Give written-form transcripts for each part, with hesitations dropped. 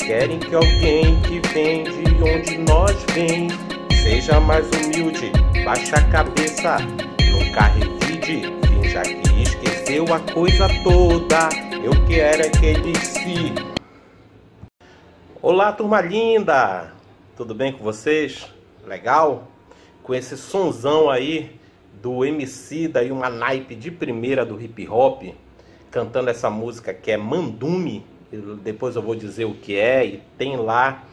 Querem que alguém que vem de onde nós vem seja mais humilde, baixa a cabeça, nunca revide, finja que esqueceu a coisa toda. Eu quero é que ele se... Olá, turma linda! Tudo bem com vocês? Legal? Com esse sonzão aí do Emicida e uma naipe de primeira do hip hop, cantando essa música que é Mandume. Depois eu vou dizer o que é, e tem lá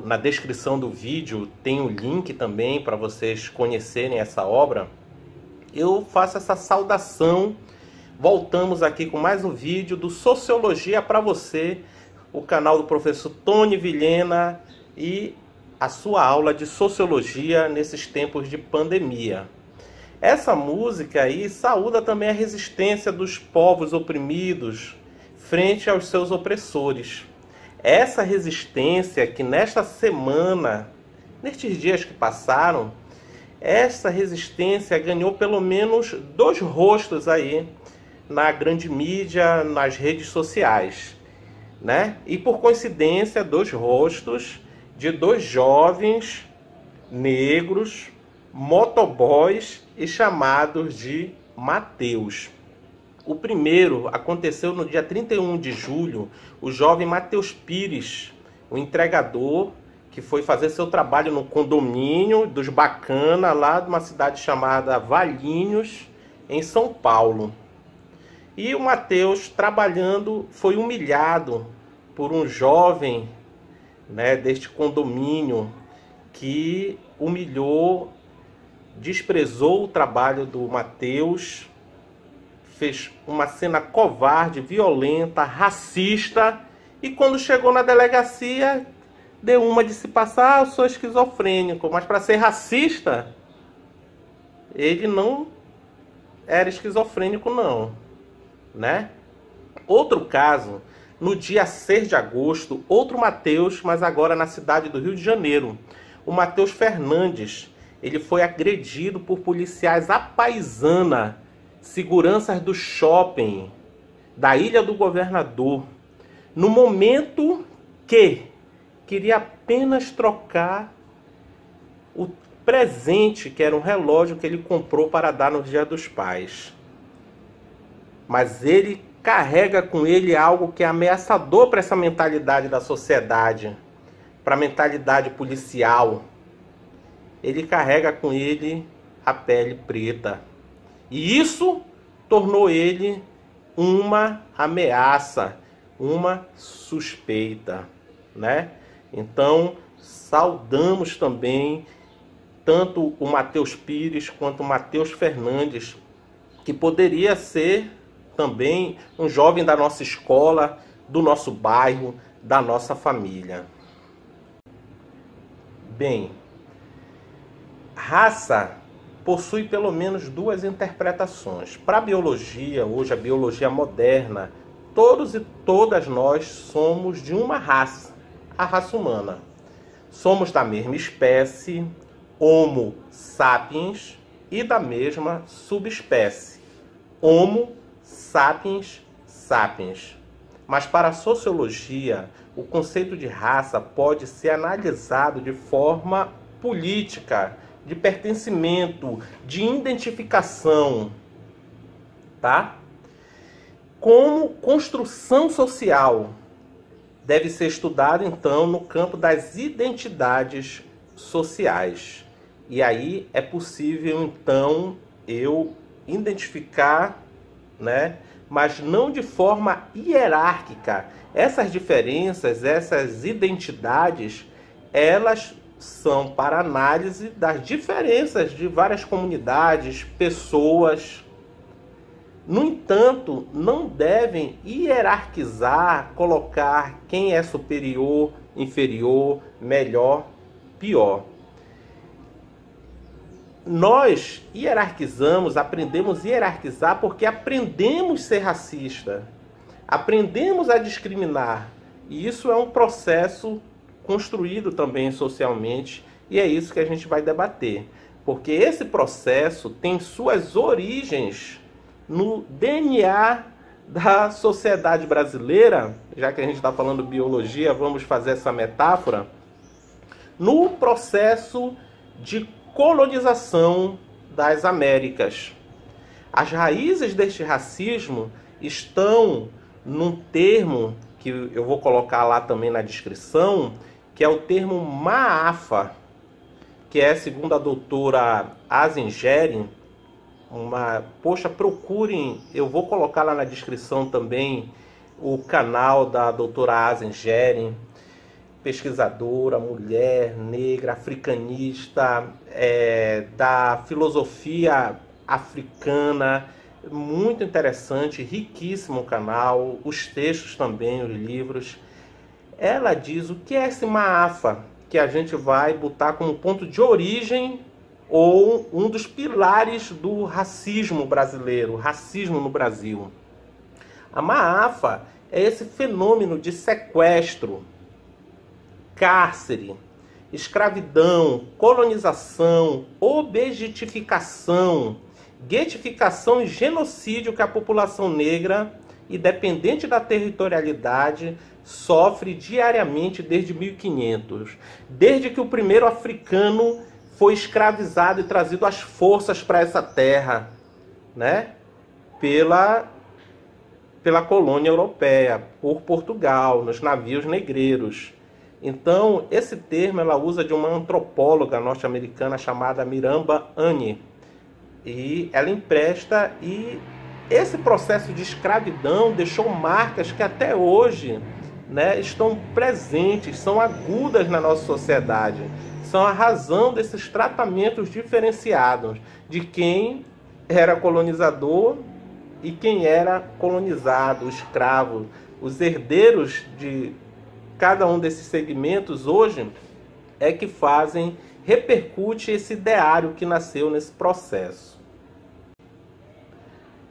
na descrição do vídeo, tem o link também para vocês conhecerem essa obra. Eu faço essa saudação. Voltamos aqui com mais um vídeo do Sociologia para você, o canal do professor Tony Vilhena e a sua aula de Sociologia nesses tempos de pandemia. Essa música aí saúda também a resistência dos povos oprimidos frente aos seus opressores. Essa resistência que nesta semana, nestes dias que passaram, essa resistência ganhou pelo menos dois rostos aí na grande mídia, nas redes sociais, né? E por coincidência, dois rostos de dois jovens negros, motoboys e chamados de Mateus. O primeiro aconteceu no dia 31 de julho. O jovem Mateus Pires, o entregador que foi fazer seu trabalho no condomínio dos Bacana, lá de uma cidade chamada Valinhos, em São Paulo. E o Mateus, trabalhando, foi humilhado por um jovem, né, deste condomínio, que humilhou, desprezou o trabalho do Mateus, fez uma cena covarde, violenta, racista, e quando chegou na delegacia, deu uma de se passar: eu sou esquizofrênico, mas para ser racista, ele não era esquizofrênico não, né? Outro caso, no dia 6 de agosto, outro Mateus, mas agora na cidade do Rio de Janeiro, o Mateus Fernandes, ele foi agredido por policiais à paisana, seguranças do shopping da Ilha do Governador, no momento que queria apenas trocar o presente, que era um relógio que ele comprou para dar no Dia dos Pais. Mas ele carrega com ele algo que é ameaçador para essa mentalidade da sociedade, para a mentalidade policial. Ele carrega com ele a pele preta. E isso tornou ele uma ameaça, uma suspeita, né? Então, saudamos também tanto o Mateus Pires quanto o Mateus Fernandes, que poderia ser também um jovem da nossa escola, do nosso bairro, da nossa família. Bem, raça possui pelo menos duas interpretações. Para a biologia, hoje a biologia moderna, todos e todas nós somos de uma raça, a raça humana. Somos da mesma espécie, Homo sapiens, e da mesma subespécie, Homo sapiens sapiens. Mas para a sociologia, o conceito de raça pode ser analisado de forma política, de pertencimento, de identificação, tá? Como construção social, deve ser estudado então no campo das identidades sociais. E aí é possível então eu identificar, né, mas não de forma hierárquica. Essas diferenças, essas identidades, elas são para análise das diferenças de várias comunidades, pessoas. No entanto, não devem hierarquizar, colocar quem é superior, inferior, melhor, pior. Nós hierarquizamos, aprendemos a hierarquizar porque aprendemos a ser racista, aprendemos a discriminar. E isso é um processo construído também socialmente, e é isso que a gente vai debater. Porque esse processo tem suas origens no DNA da sociedade brasileira, já que a gente está falando biologia, vamos fazer essa metáfora, no processo de colonização das Américas. As raízes deste racismo estão num termo que eu vou colocar lá também na descrição, que é o termo Maafa, que é, segundo a doutora Azengeri, poxa, procurem, eu vou colocar lá na descrição também o canal da doutora Azengeri, pesquisadora, mulher, negra, africanista, da filosofia africana, muito interessante, riquíssimo o canal, os textos também, os livros. Ela diz o que é esse Maafa, que a gente vai botar como ponto de origem ou um dos pilares do racismo brasileiro, racismo no Brasil. A Maafa é esse fenômeno de sequestro, cárcere, escravidão, colonização, objetificação, guetificação e genocídio que a população negra, independente da territorialidade, sofre diariamente desde 1500, desde que o primeiro africano foi escravizado e trazido às forças para essa terra, né? Pela colônia europeia, por Portugal, nos navios negreiros. Então, esse termo ela usa de uma antropóloga norte-americana chamada Miranda Anne. E ela empresta, e esse processo de escravidão deixou marcas que até hoje, né, estão presentes, são agudas na nossa sociedade. São a razão desses tratamentos diferenciados de quem era colonizador e quem era colonizado, o escravo. Os herdeiros de cada um desses segmentos hoje é que repercute esse ideário que nasceu nesse processo.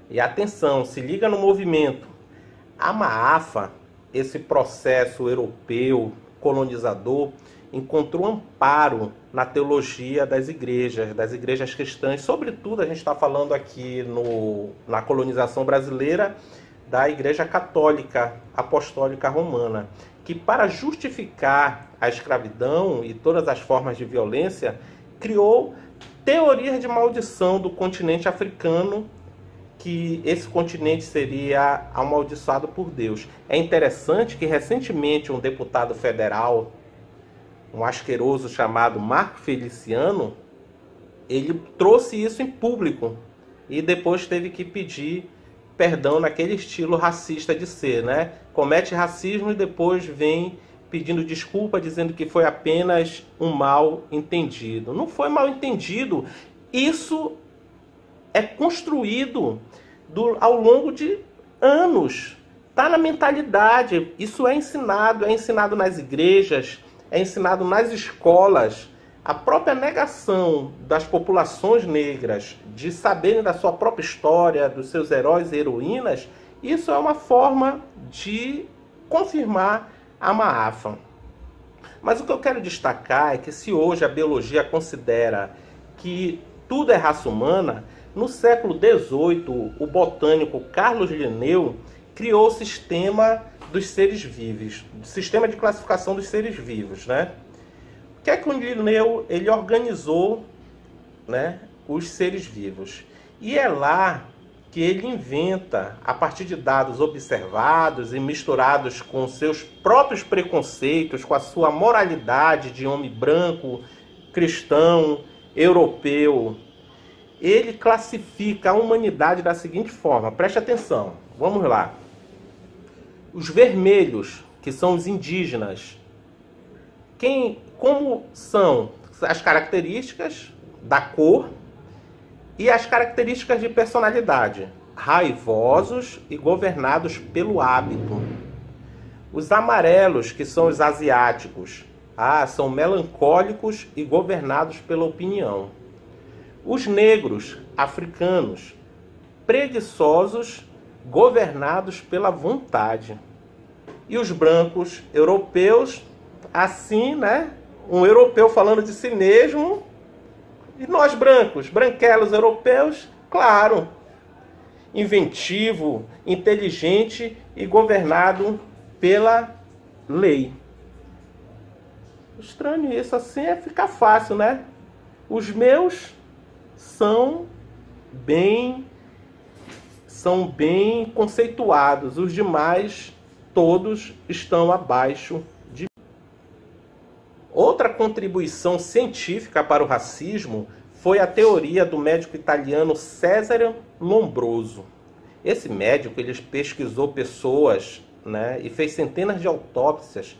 E atenção, se liga no movimento. A Maafa, esse processo europeu colonizador, encontrou amparo na teologia das igrejas cristãs. Sobretudo, a gente está falando aqui na colonização brasileira da Igreja Católica Apostólica Romana, que para justificar a escravidão e todas as formas de violência, criou teorias de maldição do continente africano, que esse continente seria amaldiçoado por Deus. É interessante que recentemente um deputado federal, um asqueroso chamado Marco Feliciano, ele trouxe isso em público e depois teve que pedir perdão naquele estilo racista de ser, né? Comete racismo e depois vem pedindo desculpa, dizendo que foi apenas um mal entendido. Não foi mal entendido. Isso é construído ao longo de anos. Está na mentalidade. Isso é ensinado nas igrejas, é ensinado nas escolas. A própria negação das populações negras de saberem da sua própria história, dos seus heróis e heroínas, isso é uma forma de confirmar a Maafa. Mas o que eu quero destacar é que se hoje a biologia considera que tudo é raça humana, no século XVIII, o botânico Carlos Linneu criou o sistema dos seres vivos, o sistema de classificação dos seres vivos, né? O que é que o Linneu ele organizou, né, os seres vivos? E é lá que ele inventa, a partir de dados observados e misturados com seus próprios preconceitos, com a sua moralidade de homem branco, cristão, europeu, ele classifica a humanidade da seguinte forma, preste atenção, vamos lá. Os vermelhos, que são os indígenas, como são as características da cor e as características de personalidade? Raivosos e governados pelo hábito. Os amarelos, que são os asiáticos, são melancólicos e governados pela opinião. Os negros, africanos, preguiçosos, governados pela vontade. E os brancos, europeus, assim, né? Um europeu falando de si mesmo. E nós brancos, branquelos europeus, claro. inventivo, inteligente e governado pela lei. Estranho isso, assim é ficar fácil, né? Os meus são bem conceituados, os demais todos estão abaixo de. Outra contribuição científica para o racismo foi a teoria do médico italiano Cesare Lombroso. Esse médico ele pesquisou pessoas, né, e fez centenas de autópsias,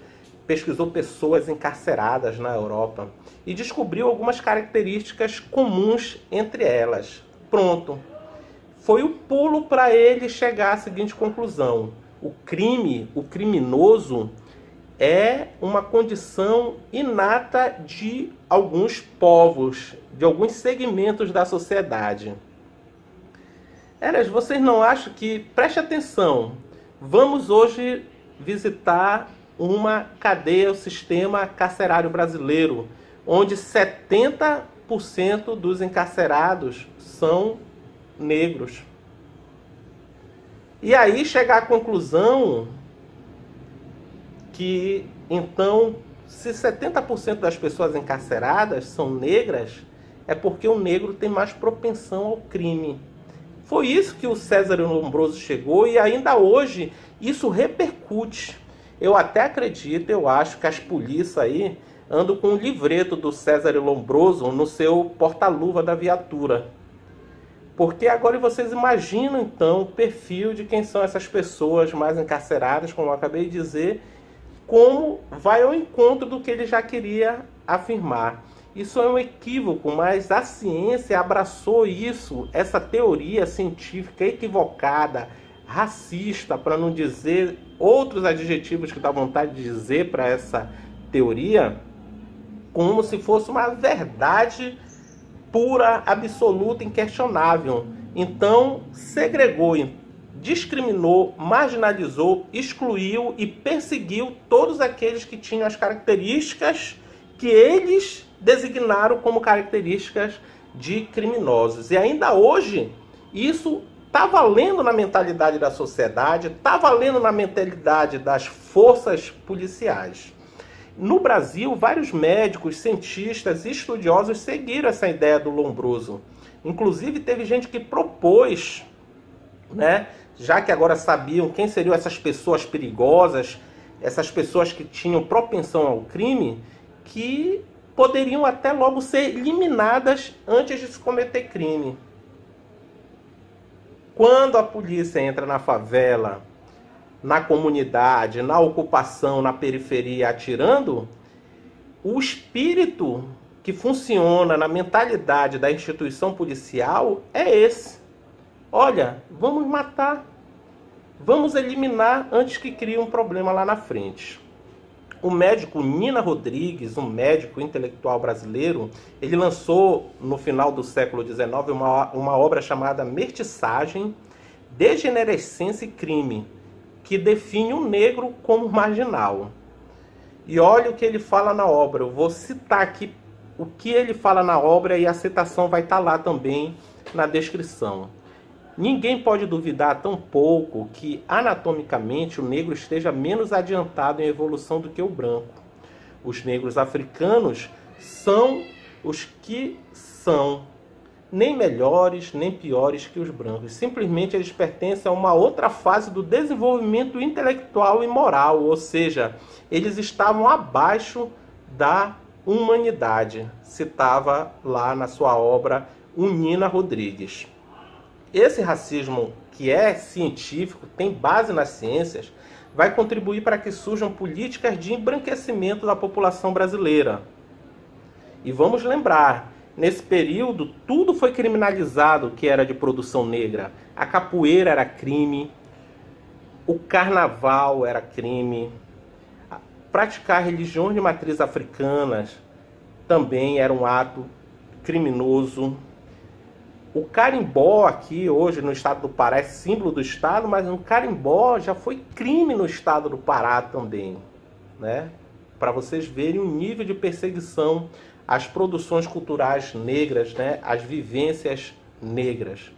pesquisou pessoas encarceradas na Europa e descobriu algumas características comuns entre elas. Pronto. Foi o pulo para ele chegar à seguinte conclusão: o criminoso é uma condição inata de alguns povos, de alguns segmentos da sociedade. Eras, vocês não acham que... Preste atenção, vamos hoje visitar uma cadeia, o sistema carcerário brasileiro, onde 70% dos encarcerados são negros. E aí chegar à conclusão que, então, se 70% das pessoas encarceradas são negras, é porque o negro tem mais propensão ao crime. Foi isso que o Cesare Lombroso chegou e ainda hoje isso repercute. Eu até acredito, eu acho que as polícias aí andam com o livreto do Cesare Lombroso no seu porta-luva da viatura. Porque agora vocês imaginam então o perfil de quem são essas pessoas mais encarceradas, como eu acabei de dizer, como vai ao encontro do que ele já queria afirmar. Isso é um equívoco, mas a ciência abraçou isso, essa teoria científica equivocada, racista, para não dizer outros adjetivos que dá vontade de dizer para essa teoria, como se fosse uma verdade pura, absoluta, inquestionável. Então, segregou, discriminou, marginalizou, excluiu e perseguiu todos aqueles que tinham as características que eles designaram como características de criminosos. E ainda hoje, isso está valendo na mentalidade da sociedade, está valendo na mentalidade das forças policiais. No Brasil, vários médicos, cientistas e estudiosos seguiram essa ideia do Lombroso. Inclusive, teve gente que propôs, né, já que agora sabiam quem seriam essas pessoas perigosas, essas pessoas que tinham propensão ao crime, que poderiam até logo ser eliminadas antes de se cometer crime. Quando a polícia entra na favela, na comunidade, na ocupação, na periferia atirando, o espírito que funciona na mentalidade da instituição policial é esse. Olha, vamos matar, vamos eliminar antes que crie um problema lá na frente. O médico Nina Rodrigues, um médico intelectual brasileiro, ele lançou no final do século XIX uma obra chamada Mestiçagem, Degenerescência e Crime, que define o negro como marginal. E olha o que ele fala na obra. Eu vou citar aqui o que ele fala na obra e a citação vai estar lá também na descrição. Ninguém pode duvidar tampouco que, anatomicamente, o negro esteja menos adiantado em evolução do que o branco. Os negros africanos são os que são, nem melhores nem piores que os brancos. Simplesmente eles pertencem a uma outra fase do desenvolvimento intelectual e moral, ou seja, eles estavam abaixo da humanidade, citava lá na sua obra o Nina Rodrigues. Esse racismo, que é científico, tem base nas ciências, vai contribuir para que surjam políticas de embranquecimento da população brasileira. E vamos lembrar, nesse período, tudo foi criminalizado que era de produção negra. A capoeira era crime, o carnaval era crime, praticar religiões de matriz africanas também era um ato criminoso. O carimbó aqui, hoje, no estado do Pará, é símbolo do estado, mas o carimbó já foi crime no estado do Pará também, né? Para vocês verem o nível de perseguição às produções culturais negras, né? Às vivências negras.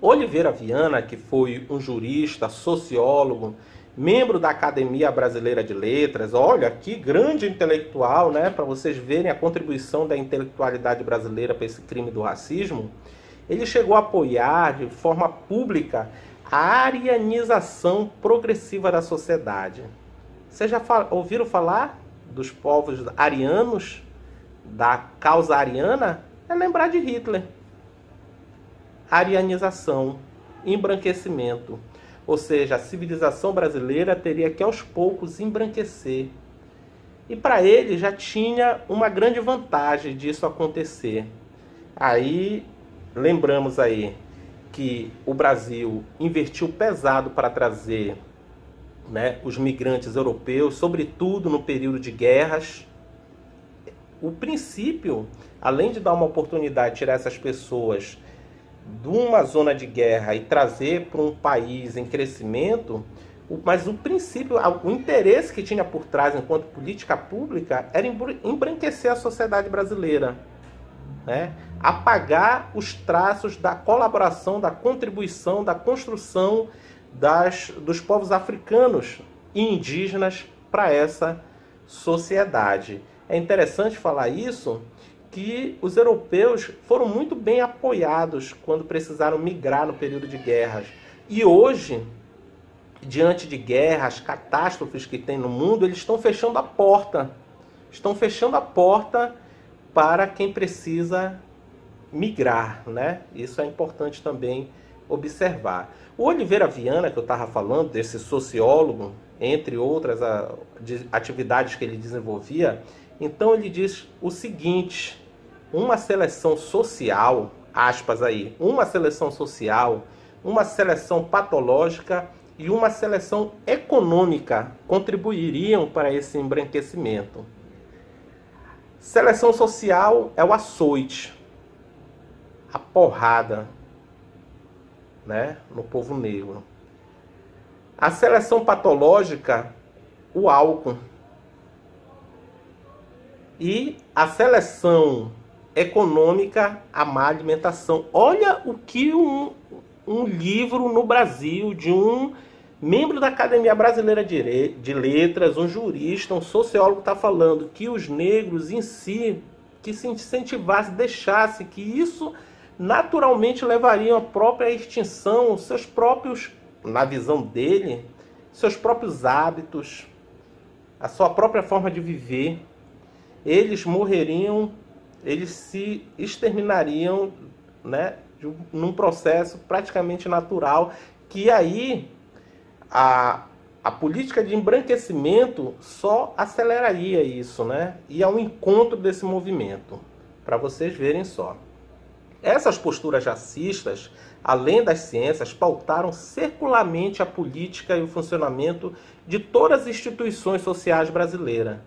Oliveira Viana, que foi um jurista, sociólogo, membro da Academia Brasileira de Letras, olha que grande intelectual, né? Para vocês verem a contribuição da intelectualidade brasileira para esse crime do racismo, ele chegou a apoiar de forma pública a arianização progressiva da sociedade. Vocês já ouviram falar dos povos arianos, da causa ariana? É lembrar de Hitler. Arianização, embranquecimento. Ou seja, a civilização brasileira teria que aos poucos embranquecer. E para ele já tinha uma grande vantagem disso acontecer. Aí, lembramos aí que o Brasil investiu pesado para trazer, né, os migrantes europeus, sobretudo no período de guerras. O princípio, além de dar uma oportunidade de tirar essas pessoas de uma zona de guerra e trazer para um país em crescimento, mas o princípio, o interesse que tinha por trás enquanto política pública era embranquecer a sociedade brasileira, né? Apagar os traços da colaboração, da contribuição, da construção dos povos africanos e indígenas para essa sociedade. É interessante falar isso, que os europeus foram muito bem apoiados quando precisaram migrar no período de guerras. E hoje, diante de guerras, catástrofes que tem no mundo, eles estão fechando a porta. Estão fechando a porta para quem precisa migrar, né? Isso é importante também observar. O Oliveira Viana, que eu estava falando, desse sociólogo, entre outras atividades que ele desenvolvia, então ele diz o seguinte: uma seleção social, aspas aí, uma seleção social, uma seleção patológica e uma seleção econômica contribuiriam para esse embranquecimento. Seleção social é o açoite, a porrada, né, no povo negro. A seleção patológica, o álcool. E a seleção econômica, a má alimentação. Olha o que um livro no Brasil de um membro da Academia Brasileira de Letras, um jurista, um sociólogo está falando, que os negros em si, que se incentivasse, deixasse, que isso naturalmente levaria à própria extinção, seus próprios, na visão dele, seus próprios hábitos, a sua própria forma de viver. Eles morreriam, eles se exterminariam, né, num processo praticamente natural, que aí a política de embranquecimento só aceleraria isso, né? E ao encontro desse movimento, para vocês verem só. Essas posturas racistas, além das ciências, pautaram circularmente a política e o funcionamento de todas as instituições sociais brasileiras.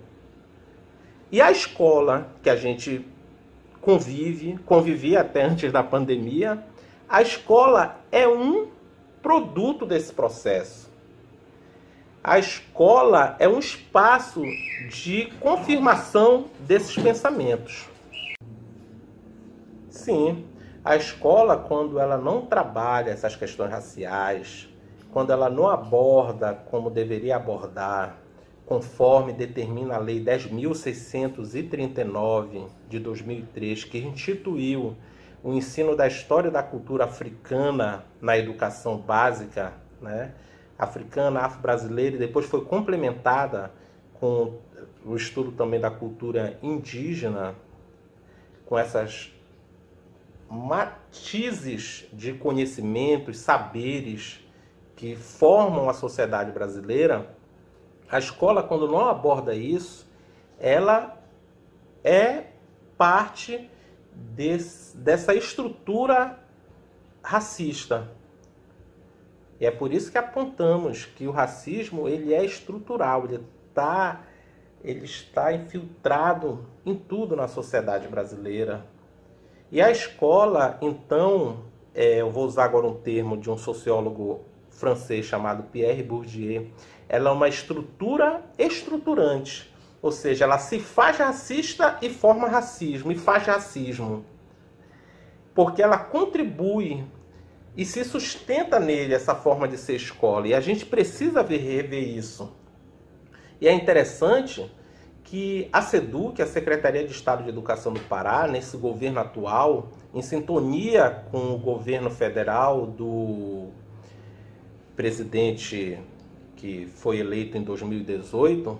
E a escola, que a gente convivia até antes da pandemia, a escola é um produto desse processo. A escola é um espaço de confirmação desses pensamentos. Sim, a escola, quando ela não trabalha essas questões raciais, quando ela não aborda como deveria abordar, conforme determina a Lei 10.639 de 2003, que instituiu o ensino da história e da cultura africana na educação básica, né? Africana, afro-brasileira, e depois foi complementada com o estudo também da cultura indígena, com essas matizes de conhecimentos, saberes que formam a sociedade brasileira. A escola, quando não aborda isso, ela é parte dessa estrutura racista. E é por isso que apontamos que o racismo ele é estrutural, ele está infiltrado em tudo na sociedade brasileira. E a escola, então, eu vou usar agora um termo de um sociólogo francês chamado Pierre Bourdieu, ela é uma estrutura estruturante, ou seja, ela se faz racista e forma racismo, e faz racismo, porque ela contribui e se sustenta nele essa forma de ser escola. E a gente precisa rever isso. E é interessante que a SEDUC, a Secretaria de Estado de Educação do Pará, nesse governo atual, em sintonia com o governo federal do presidente que foi eleito em 2018,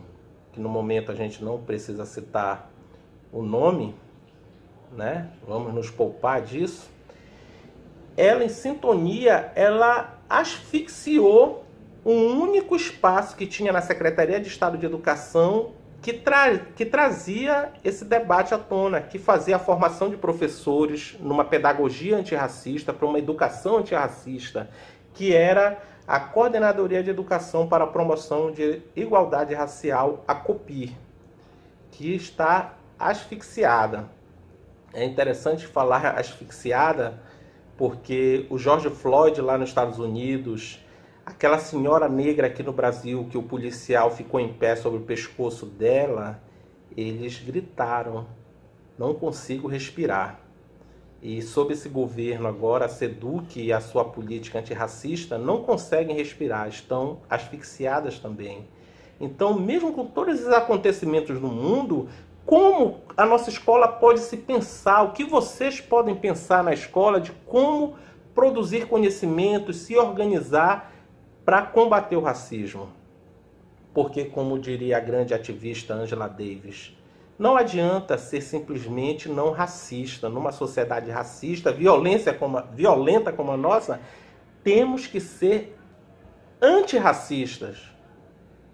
que no momento a gente não precisa citar o nome, né? Vamos nos poupar disso. Ela, em sintonia, ela asfixiou um único espaço que tinha na Secretaria de Estado de Educação que trazia esse debate à tona, que fazia a formação de professores numa pedagogia antirracista, para uma educação antirracista, que era a Coordenadoria de Educação para a Promoção de Igualdade Racial, a COPIR, que está asfixiada. É interessante falar asfixiada porque o George Floyd lá nos Estados Unidos, aquela senhora negra aqui no Brasil, que o policial ficou em pé sobre o pescoço dela, eles gritaram, não consigo respirar. E sob esse governo agora, a SEDUC e a sua política antirracista não conseguem respirar, estão asfixiadas também. Então, mesmo com todos esses acontecimentos no mundo, como a nossa escola pode se pensar, o que vocês podem pensar na escola de como produzir conhecimentos, se organizar para combater o racismo? Porque, como diria a grande ativista Angela Davis, não adianta ser simplesmente não racista. Numa sociedade racista, violenta como a nossa, temos que ser antirracistas.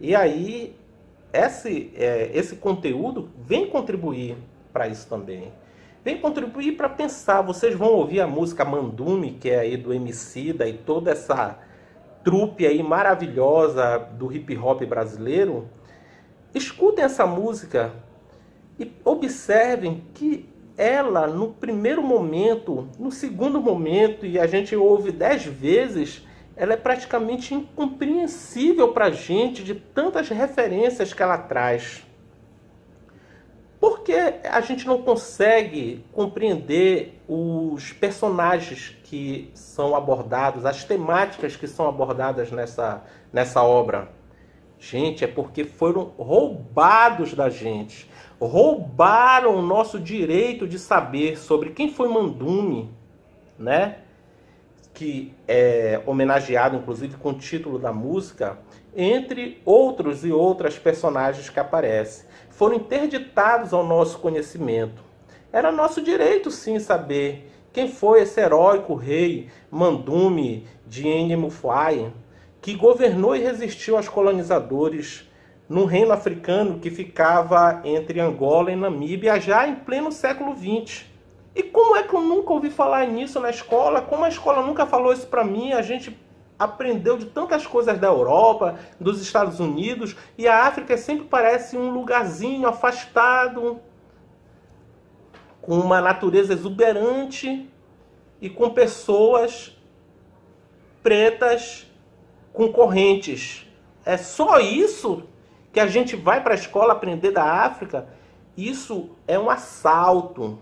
E aí, esse conteúdo vem contribuir para isso também. Vem contribuir para pensar. Vocês vão ouvir a música Mandume, que é aí do Emicida, e toda essa trupe aí maravilhosa do hip hop brasileiro. Escutem essa música e observem que ela, no primeiro momento, no segundo momento, e a gente ouve 10 vezes, ela é praticamente incompreensível para a gente de tantas referências que ela traz. Por que a gente não consegue compreender os personagens que são abordados, as temáticas que são abordadas nessa obra? Gente, é porque foram roubados da gente. Roubaram o nosso direito de saber sobre quem foi Mandume, né? Que é homenageado, inclusive, com o título da música, entre outros e outras personagens que aparecem. Foram interditados ao nosso conhecimento. Era nosso direito, sim, saber quem foi esse heróico rei Mandume de Nhemufuai, que governou e resistiu aos colonizadores num reino africano que ficava entre Angola e Namíbia já em pleno século XX. E como é que eu nunca ouvi falar nisso na escola? Como a escola nunca falou isso para mim? A gente aprendeu de tantas coisas da Europa, dos Estados Unidos, e a África sempre parece um lugarzinho afastado, com uma natureza exuberante e com pessoas pretas concorrentes. É só isso que a gente vai para a escola aprender da África? Isso é um assalto.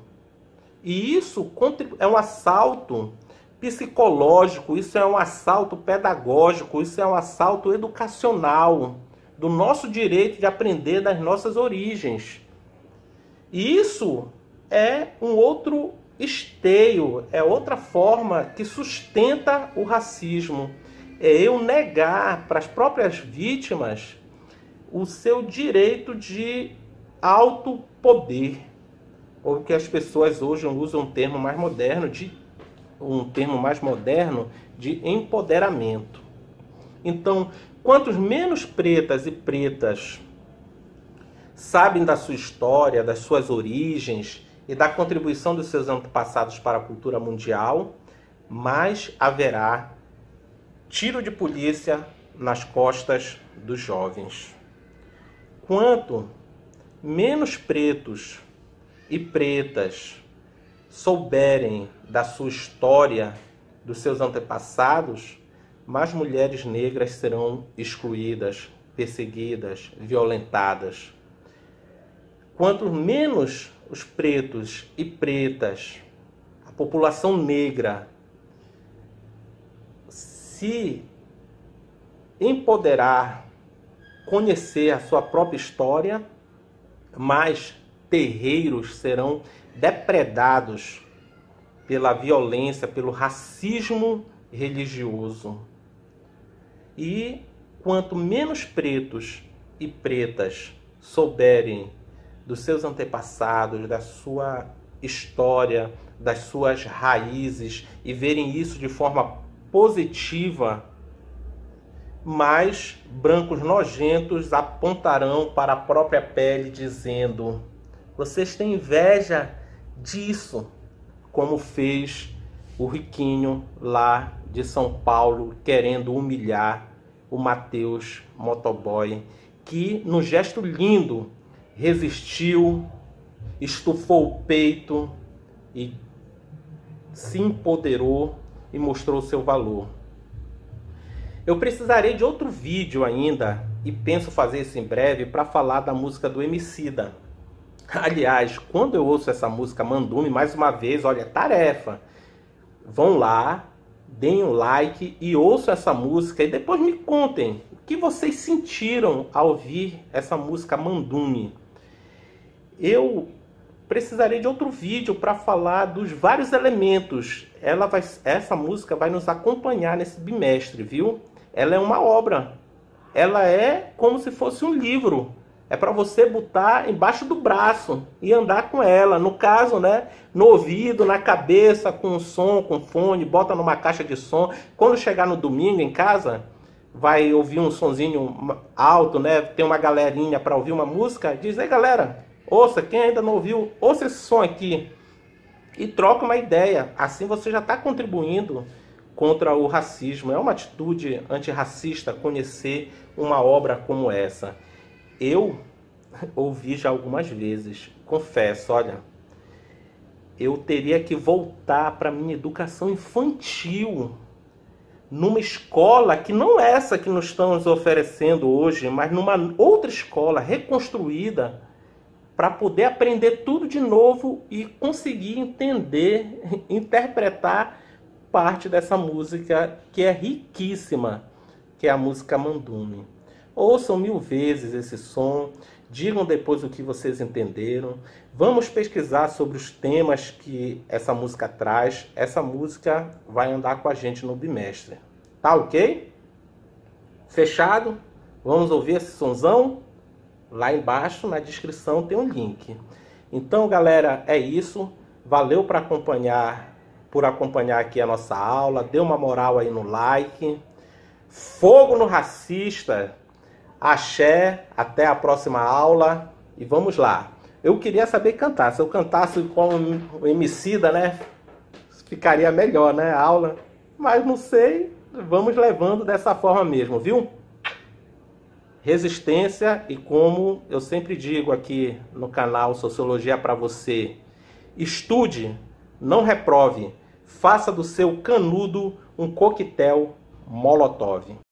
E isso é um assalto psicológico, isso é um assalto pedagógico, isso é um assalto educacional do nosso direito de aprender das nossas origens. E isso é um outro esteio, é outra forma que sustenta o racismo. É eu negar para as próprias vítimas o seu direito de autopoder, ou que as pessoas hoje usam um termo mais moderno de empoderamento. Então, quantos menos pretas e pretas sabem da sua história, das suas origens e da contribuição dos seus antepassados para a cultura mundial, mais haverá tiro de polícia nas costas dos jovens. Quanto menos pretos e pretas souberem da sua história, dos seus antepassados, mais mulheres negras serão excluídas, perseguidas, violentadas. Quanto menos os pretos e pretas, a população negra, se empoderar, conhecer a sua própria história, mais terreiros serão depredados pela violência, pelo racismo religioso. E quanto menos pretos e pretas souberem dos seus antepassados, da sua história, das suas raízes e verem isso de forma positiva, mais brancos nojentos apontarão para a própria pele dizendo: vocês têm inveja disso, como fez o riquinho lá de São Paulo, querendo humilhar o Matheus Motoboy, que num gesto lindo resistiu, estufou o peito e se empoderou e mostrou seu valor. Eu precisarei de outro vídeo ainda, e penso fazer isso em breve, para falar da música do Emicida. Aliás, quando eu ouço essa música Mandume, mais uma vez, olha, tarefa. Vão lá, deem um like e ouçam essa música e depois me contem o que vocês sentiram ao ouvir essa música Mandume. Eu precisarei de outro vídeo para falar dos vários elementos. Essa música vai nos acompanhar nesse bimestre, viu? Ela é uma obra. Ela é como se fosse um livro. É para você botar embaixo do braço e andar com ela. No caso, né, no ouvido, na cabeça, com som, com fone, bota numa caixa de som. Quando chegar no domingo em casa, vai ouvir um sonzinho alto, né? Tem uma galerinha para ouvir uma música. Diz aí, galera, ouça, quem ainda não ouviu, ouça esse som aqui. E troca uma ideia. Assim você já está contribuindo contra o racismo. É uma atitude antirracista conhecer uma obra como essa. Eu ouvi já algumas vezes, confesso, olha, eu teria que voltar para minha educação infantil, numa escola que não é essa que nos estamos oferecendo hoje, mas numa outra escola reconstruída, para poder aprender tudo de novo e conseguir entender, interpretar parte dessa música que é riquíssima, que é a música Mandume. Ouçam 1000 vezes esse som, digam depois o que vocês entenderam. Vamos pesquisar sobre os temas que essa música traz. Essa música vai andar com a gente no bimestre. Tá ok? Fechado? Vamos ouvir esse sonzão? Lá embaixo na descrição tem um link. Então, galera, é isso. Valeu por acompanhar aqui a nossa aula. Dê uma moral aí no like. Fogo no racista. Axé, até a próxima aula e vamos lá. Eu queria saber cantar. Se eu cantasse com o Emicida, né, ficaria melhor, né, a aula. Mas não sei, vamos levando dessa forma mesmo, viu? Resistência e, como eu sempre digo aqui no canal Sociologia para você, estude, não reprove, faça do seu canudo um coquetel Molotov.